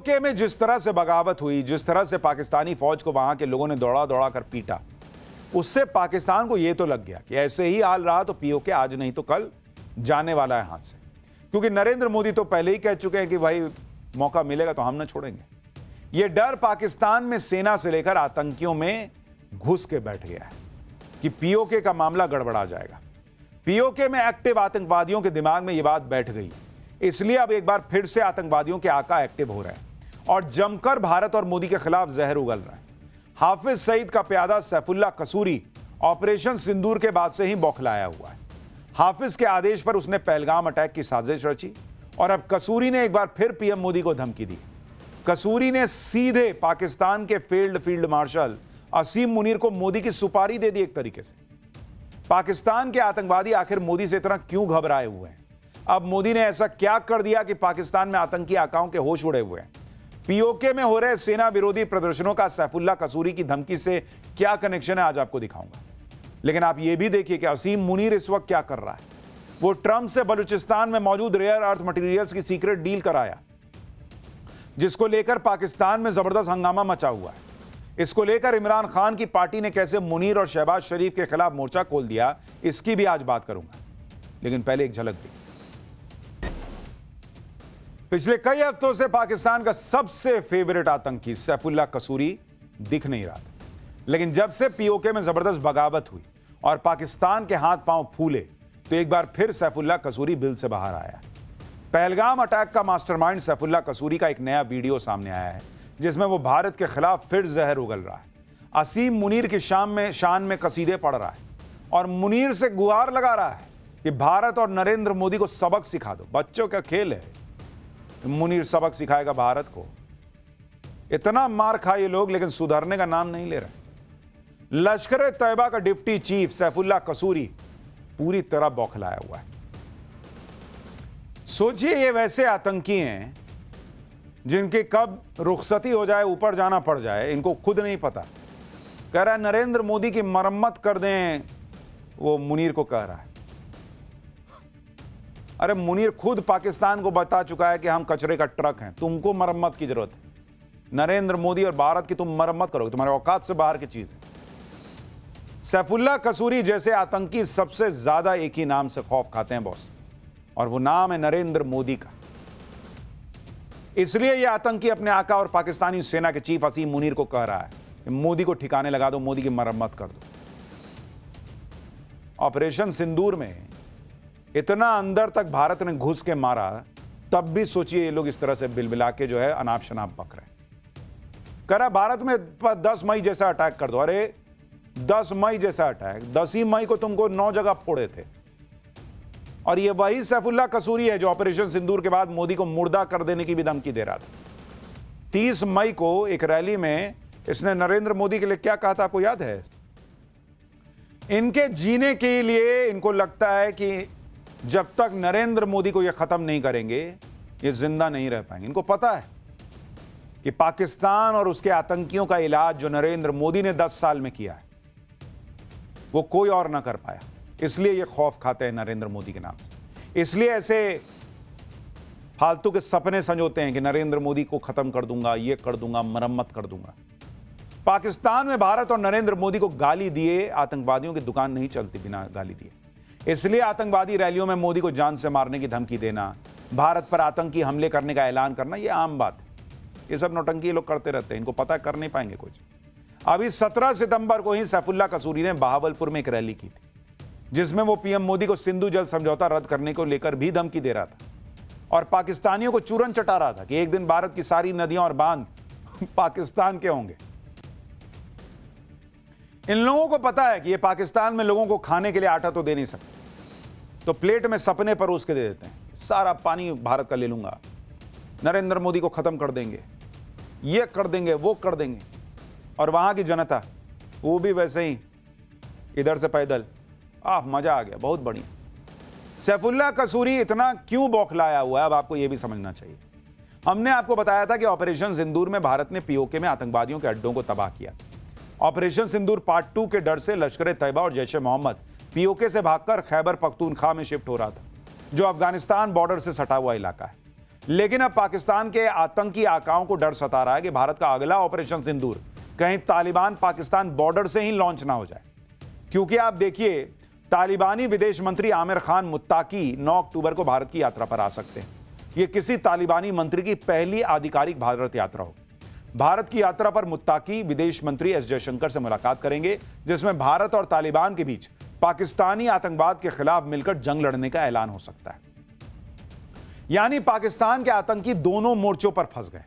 PoK में जिस तरह से बगावत हुई, जिस तरह से पाकिस्तानी फौज को वहां के लोगों ने दौड़ा दौड़ा कर पीटा, उससे पाकिस्तान को यह तो लग गया कि ऐसे ही हाल रहा तो पीओके आज नहीं तो कल जाने वाला है हाथ से। क्योंकि नरेंद्र मोदी तो पहले ही कह चुके हैं कि भाई मौका मिलेगा तो हम न छोड़ेंगे। यह डर पाकिस्तान में सेना से लेकर आतंकियों में घुस के बैठ गया है कि पीओके का मामला गड़बड़ा जाएगा। पीओके में एक्टिव आतंकवादियों के दिमाग में यह बात बैठ गई, इसलिए अब एक बार फिर से आतंकवादियों के आका एक्टिव हो रहे हैं और जमकर भारत और मोदी के खिलाफ जहर उगल रहा है। हाफिज सईद का प्यादा सैफुल्लाह कसूरी ऑपरेशन सिंदूर के बाद से ही बौखलाया हुआ है। हाफिज के आदेश पर उसने पहलगाम अटैक की साजिश रची और अब कसूरी ने एक बार फिर पीएम मोदी को धमकी दी। कसूरी ने सीधे पाकिस्तान के फील्ड मार्शल असीम मुनीर को मोदी की सुपारी दे दी। एक तरीके से पाकिस्तान के आतंकवादी आखिर मोदी से इतना क्यों घबराए हुए हैं? अब मोदी ने ऐसा क्या कर दिया कि पाकिस्तान में आतंकी आकाओं के होश उड़े हुए हैं? पीओके में हो रहे सेना विरोधी प्रदर्शनों का सैफुल्लाह कसूरी की धमकी से क्या कनेक्शन है, आज आपको दिखाऊंगा। लेकिन आप यह भी देखिए कि असीम मुनीर इस वक्त क्या कर रहा है। वो ट्रंप से बलूचिस्तान में मौजूद रेयर अर्थ मटेरियल्स की सीक्रेट डील कराया, जिसको लेकर पाकिस्तान में जबरदस्त हंगामा मचा हुआ है। इसको लेकर इमरान खान की पार्टी ने कैसे मुनीर और शहबाज शरीफ के खिलाफ मोर्चा खोल दिया, इसकी भी आज बात करूंगा। लेकिन पहले एक झलक देखिए। पिछले कई हफ्तों से पाकिस्तान का सबसे फेवरेट आतंकी सैफुल्लाह कसूरी दिख नहीं रहा था, लेकिन जब से पीओके में जबरदस्त बगावत हुई और पाकिस्तान के हाथ पांव फूले तो एक बार फिर सैफुल्लाह कसूरी बिल से बाहर आया। पहलगाम अटैक का मास्टरमाइंड सैफुल्लाह कसूरी का एक नया वीडियो सामने आया है, जिसमें वो भारत के खिलाफ फिर जहर उगल रहा है। असीम मुनीर की शान में कसीदे पढ़ रहा है और मुनीर से गुहार लगा रहा है कि भारत और नरेंद्र मोदी को सबक सिखा दो। बच्चों का खेल है, मुनीर सबक सिखाएगा भारत को। इतना मार खाए ये लोग, लेकिन सुधरने का नाम नहीं ले रहे। लश्कर तैयबा का डिप्टी चीफ सैफुल्लाह कसूरी पूरी तरह बौखलाया हुआ है। सोचिए, ये वैसे आतंकी हैं जिनकी कब रुखसती हो जाए, ऊपर जाना पड़ जाए, इनको खुद नहीं पता। कह रहा है नरेंद्र मोदी की मरम्मत कर दें, वो मुनीर को कह रहा है। अरे मुनीर खुद पाकिस्तान को बता चुका है कि हम कचरे का ट्रक हैं, तुमको मरम्मत की जरूरत है। नरेंद्र मोदी और भारत की तुम मरम्मत करोगे, तुम्हारे औकात से बाहर की चीज है। सैफुल्लाह कसूरी जैसे आतंकी सबसे ज्यादा एक ही नाम से खौफ खाते हैं बॉस, और वो नाम है नरेंद्र मोदी का। इसलिए यह आतंकी अपने आका और पाकिस्तानी सेना के चीफ असीम मुनीर को कह रहा है कि मोदी को ठिकाने लगा दो, मोदी की मरम्मत कर दो। ऑपरेशन सिंदूर में इतना अंदर तक भारत ने घुस के मारा, तब भी सोचिए ये लोग इस तरह से बिलबिला के जो है अनाप शनाप बक रहे। करा भारत में 10 मई जैसा अटैक कर दो। अरे 10 मई जैसा अटैक, 10 ही मई को तुमको 9 जगह फोड़े थे। और ये वही सैफुल्लाह कसूरी है जो ऑपरेशन सिंदूर के बाद मोदी को मुर्दा कर देने की भी धमकी दे रहा था। 30 मई को एक रैली में इसने नरेंद्र मोदी के लिए क्या कहा था, आपको याद है? इनके जीने के लिए इनको लगता है कि जब तक नरेंद्र मोदी को यह खत्म नहीं करेंगे, ये जिंदा नहीं रह पाएंगे। इनको पता है कि पाकिस्तान और उसके आतंकियों का इलाज जो नरेंद्र मोदी ने 10 साल में किया है, वो कोई और ना कर पाया। इसलिए ये खौफ खाते हैं नरेंद्र मोदी के नाम से। इसलिए ऐसे फालतू के सपने संजोते हैं कि नरेंद्र मोदी को खत्म कर दूंगा, ये कर दूंगा, मरम्मत कर दूंगा। पाकिस्तान में भारत और नरेंद्र मोदी को गाली दिए आतंकवादियों की दुकान नहीं चलती बिना गाली दिए। इसलिए आतंकवादी रैलियों में मोदी को जान से मारने की धमकी देना, भारत पर आतंकी हमले करने का ऐलान करना, यह आम बात है। ये सब नौटंकी लोग करते रहते हैं, इनको पता कर नहीं पाएंगे कुछ। अभी 17 सितंबर को ही सैफुल्लाह कसूरी ने बहावलपुर में एक रैली की थी, जिसमें वो पीएम मोदी को सिंधु जल समझौता रद्द करने को लेकर भी धमकी दे रहा था और पाकिस्तानियों को चूरन चटा रहा था कि एक दिन भारत की सारी नदियां और बांध पाकिस्तान के होंगे। इन लोगों को पता है कि ये पाकिस्तान में लोगों को खाने के लिए आटा तो दे नहीं सकते, तो प्लेट में सपने परोस के दे देते हैं, सारा पानी भारत का ले लूंगा, नरेंद्र मोदी को खत्म कर देंगे, ये कर देंगे, वो कर देंगे। और वहां की जनता वो भी वैसे ही इधर से पैदल। मजा आ गया, बहुत बढ़िया। सैफुल्लाह कसूरी इतना क्यों बौखलाया हुआ है, अब आपको यह भी समझना चाहिए। हमने आपको बताया था कि ऑपरेशन सिंदूर में भारत ने पीओके में आतंकवादियों के अड्डों को तबाह किया। ऑपरेशन सिंदूर पार्ट 2 के डर से लश्कर तैयबा और जैश ए मोहम्मद पीओके से भागकर खैबर पख्तूनख्वा में शिफ्ट हो रहा था, जो अफगानिस्तान बॉर्डर से सटा हुआ इलाका है। लेकिन अब पाकिस्तान के आतंकी आकाओं को डर सता रहा है कि भारत का अगला ऑपरेशन सिंदूर कहीं तालिबान पाकिस्तान बॉर्डर से ही लॉन्च ना हो जाए। क्योंकि आप देखिए, तालिबानी विदेश मंत्री आमिर खान मुत्ताकी 9 अक्टूबर को भारत की यात्रा पर आ सकते हैं। यह किसी तालिबानी मंत्री की पहली आधिकारिक भारत यात्रा होगी। भारत की यात्रा पर मुत्ताकी विदेश मंत्री एस जयशंकर से मुलाकात करेंगे, जिसमें भारत और तालिबान के बीच पाकिस्तानी आतंकवाद के खिलाफ मिलकर जंग लड़ने का ऐलान हो सकता है। यानी पाकिस्तान के आतंकी दोनों मोर्चों पर फंस गए।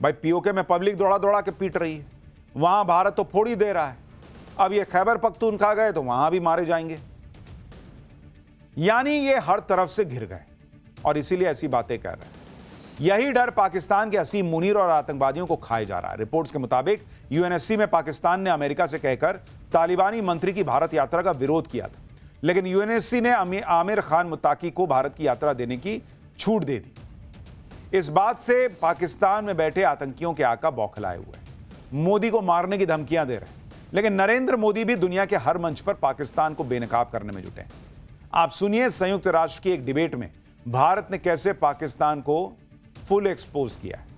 भाई, पीओके में पब्लिक दौड़ा दौड़ा के पीट रही है, वहां भारत तो फोड़ ही दे रहा है। अब ये खैबर पख्तूनख्वा गए तो वहां भी मारे जाएंगे। यानी ये हर तरफ से घिर गए और इसीलिए ऐसी बातें कर रहे हैं। यही डर पाकिस्तान के असीम मुनीर और आतंकवादियों को खाए जा रहा है। रिपोर्ट्स के मुताबिक यूएनएससी में पाकिस्तान ने अमेरिका से कहकर तालिबानी मंत्री की भारत यात्रा का विरोध किया था, लेकिन यूएनएससी ने आमिर खान मुत्ताकी को भारत की यात्रा देने की छूट दे दी। इस बात से पाकिस्तान में बैठे आतंकियों के आका बौखलाए हुए हैं, मोदी को मारने की धमकियां दे रहे हैं। लेकिन नरेंद्र मोदी भी दुनिया के हर मंच पर पाकिस्तान को बेनकाब करने में जुटे हैं। आप सुनिए, संयुक्त राष्ट्र की एक डिबेट में भारत ने कैसे पाकिस्तान को फुल एक्सपोज किया है।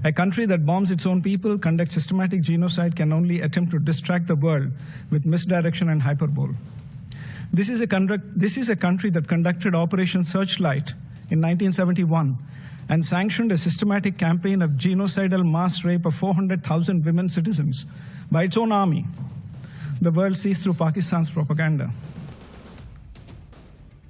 A country that bombs its own people, conducts systematic genocide, can only attempt to distract the world with misdirection and hyperbole. This is a country that conducted Operation Searchlight in 1971 and sanctioned a systematic campaign of genocidal mass rape of 400,000 women citizens by its own army. The world sees through Pakistan's propaganda.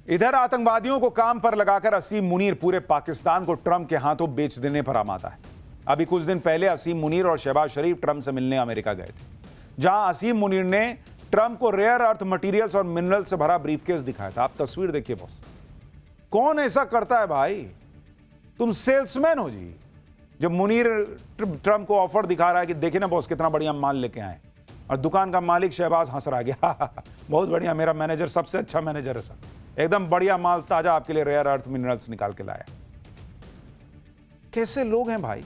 इधर आतंकवादियों को काम पर लगाकर असीम मुनीर पूरे पाकिस्तान को Trump के हाथों बेच देने पर आमादा है। अभी कुछ दिन पहले असीम मुनीर और शहबाज शरीफ ट्रंप से मिलने अमेरिका गए थे, जहां असीम मुनीर ने ट्रंप को रेयर अर्थ मटेरियल्स और मिनरल से भरा ब्रीफकेस दिखाया था। आप तस्वीर देखिए बॉस, कौन ऐसा करता है भाई? तुम सेल्समैन हो जी। जब मुनीर ट्रंप को ऑफर दिखा रहा है कि देखिए ना बॉस कितना बढ़िया माल लेके आए, और दुकान का मालिक शहबाज हंस रहा गया, बहुत बढ़िया, मेरा मैनेजर सबसे अच्छा मैनेजर है सर, एकदम बढ़िया माल ताजा आपके लिए रेयर अर्थ मिनरल्स निकाल के लाया। कैसे लोग हैं भाई?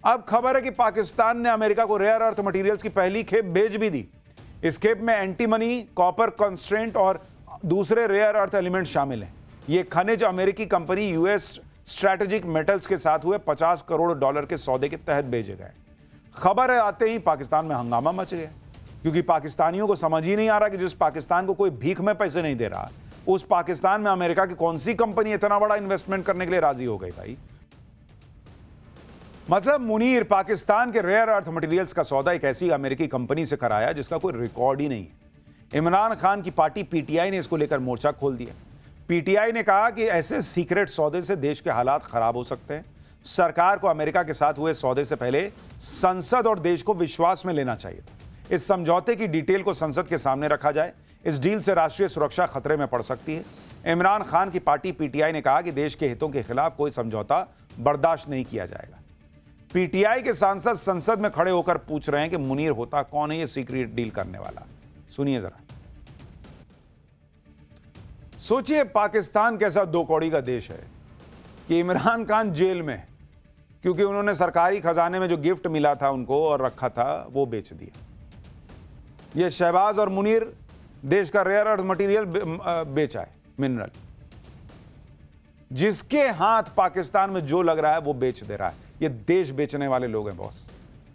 अब खबर है कि पाकिस्तान ने अमेरिका को रेयर अर्थ मटेरियल्स की पहली खेप भेज भी दी। इस खेप में एंटीमनी, कॉपर कंस्ट्रेंट और दूसरे रेयर अर्थ एलिमेंट शामिल हैं। ये खनिज अमेरिकी कंपनी यूएस स्ट्रैटेजिक मेटल्स के साथ हुए $50 करोड़ के सौदे के तहत भेजे गए। खबर आते ही पाकिस्तान में हंगामा मच गया, क्योंकि पाकिस्तानियों को समझ ही नहीं आ रहा कि जिस पाकिस्तान को कोई भीख में पैसे नहीं दे रहा, उस पाकिस्तान में अमेरिका की कौन सी कंपनी इतना बड़ा इन्वेस्टमेंट करने के लिए राजी हो गई भाई। मतलब मुनीर पाकिस्तान के रेयर अर्थ मटेरियल्स का सौदा एक ऐसी अमेरिकी कंपनी से कराया जिसका कोई रिकॉर्ड ही नहीं है। इमरान खान की पार्टी पीटीआई ने इसको लेकर मोर्चा खोल दिया। पीटीआई ने कहा कि ऐसे सीक्रेट सौदे से देश के हालात खराब हो सकते हैं। सरकार को अमेरिका के साथ हुए सौदे से पहले संसद और देश को विश्वास में लेना चाहिए था। इस समझौते की डिटेल को संसद के सामने रखा जाए। इस डील से राष्ट्रीय सुरक्षा खतरे में पड़ सकती है। इमरान खान की पार्टी पीटीआई ने कहा कि देश के हितों के खिलाफ कोई समझौता बर्दाश्त नहीं किया जाएगा। पीटीआई के सांसद संसद में खड़े होकर पूछ रहे हैं कि मुनीर होता कौन है ये सीक्रेट डील करने वाला। सुनिए जरा। सोचिए, पाकिस्तान कैसा दो कौड़ी का देश है कि इमरान खान जेल में, क्योंकि उन्होंने सरकारी खजाने में जो गिफ्ट मिला था उनको और रखा था वो बेच दिया। ये शहबाज और मुनीर देश का रेयर अर्थ मटेरियल बेचा है, मिनरल। जिसके हाथ पाकिस्तान में जो लग रहा है वो बेच दे रहा है। ये देश बेचने वाले लोग हैं बॉस।